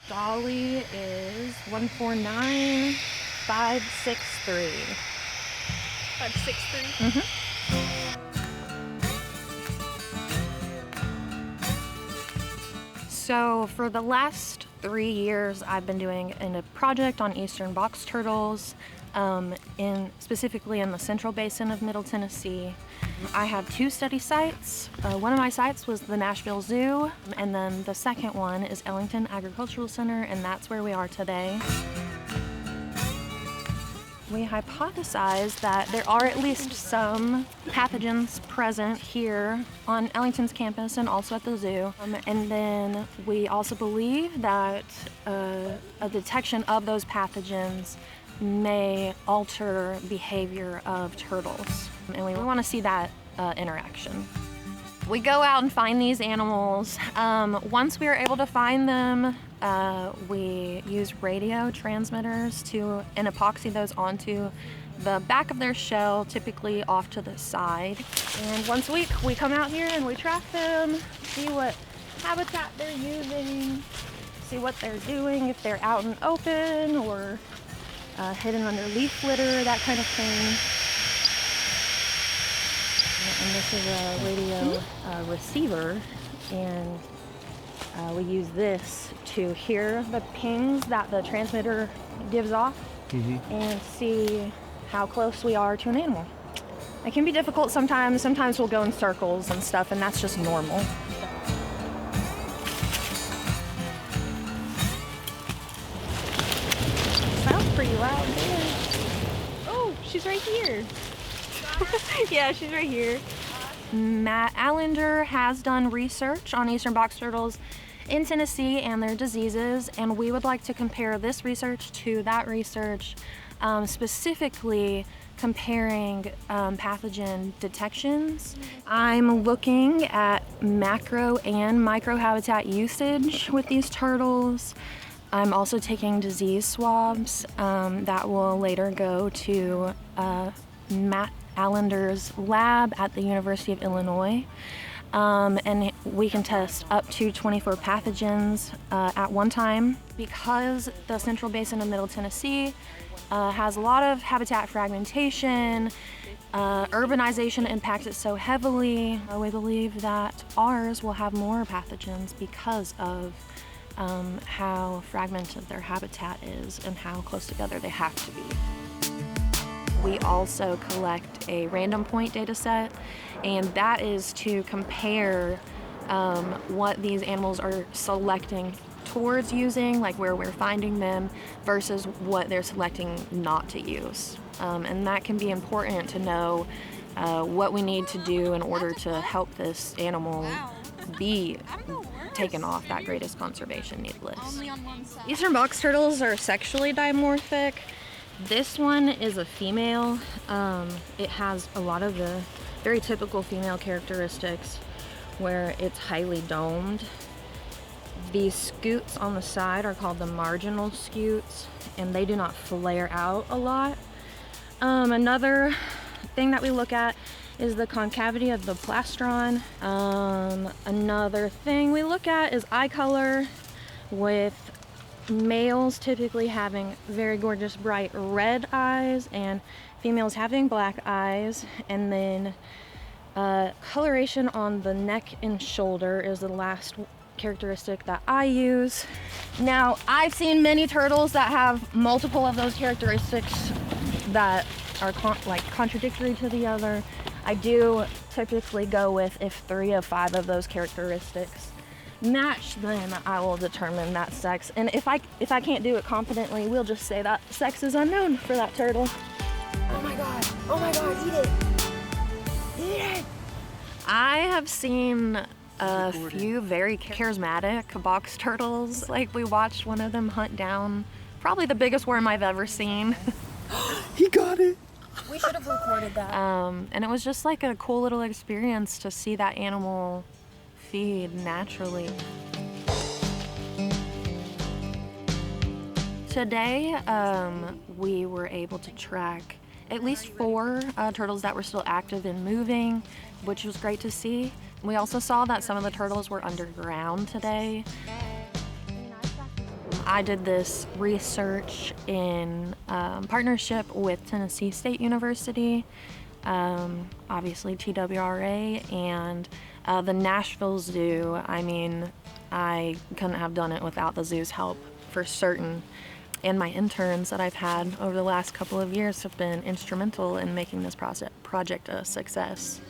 Dolly is 149563. 563? Mm-hmm. So for the last 3 years, I've been doing a project on eastern box turtles, specifically in the central basin of Middle Tennessee. I have 2 study sites. One of my sites was the Nashville Zoo, and then the second one is Ellington Agricultural Center, and that's where we are today. We hypothesize that there are at least some pathogens present here on Ellington's campus and also at the zoo. And then we also believe that a detection of those pathogens may alter behavior of turtles. And we want to see that interaction. We go out and find these animals. Once we are able to find them, we use radio transmitters and epoxy those onto the back of their shell, typically off to the side. And once a week, we come out here and we track them, see what habitat they're using, see what they're doing, if they're out and open or hidden under leaf litter, that kind of thing. And this is a radio receiver, and we use this to hear the pings that the transmitter gives off and see how close we are to an animal. It can be difficult sometimes. Sometimes we'll go in circles and stuff, and that's just normal. Sounds pretty loud there. Oh, she's right here. Yeah, she's right here. Matt Allender has done research on eastern box turtles in Tennessee and their diseases, and we would like to compare this research to that research, specifically comparing pathogen detections. I'm looking at macro and micro habitat usage with these turtles. I'm also taking disease swabs that will later go to Matt Allender's lab at the University of Illinois. And we can test up to 24 pathogens at one time. Because the central basin of Middle Tennessee has a lot of habitat fragmentation, urbanization impacts it so heavily, we believe that ours will have more pathogens because of how fragmented their habitat is and how close together they have to be. We also collect a random point data set, and that is to compare what these animals are selecting towards using, like where we're finding them, versus what they're selecting not to use. And that can be important to know what we need to do in order to help this animal be taken off that greatest conservation need list. Eastern box turtles are sexually dimorphic. This one is a female. It has a lot of the very typical female characteristics where it's highly domed. These scutes on the side are called the marginal scutes, and they do not flare out a lot. Another thing that we look at is the concavity of the plastron. Another thing we look at is eye color, with males typically having very gorgeous bright red eyes and females having black eyes. And then coloration on the neck and shoulder is the last characteristic that I use. Now, I've seen many turtles that have multiple of those characteristics that are contradictory to the other. I do typically go with if 3 of 5 of those characteristics match, then I will determine that sex. And if I can't do it competently, we'll just say that sex is unknown for that turtle. Oh my god, eat it! Eat it! I have seen a few very charismatic box turtles. Like, we watched one of them hunt down probably the biggest worm I've ever seen. He got it! We should have recorded that. And it was just like a cool little experience to see that animal feed naturally. Today, we were able to track at least 4 turtles that were still active and moving, which was great to see. We also saw that some of the turtles were underground today. I did this research in partnership with Tennessee State University, obviously TWRA, and the Nashville Zoo. I mean, I couldn't have done it without the zoo's help, for certain. And my interns that I've had over the last couple of years have been instrumental in making this project a success.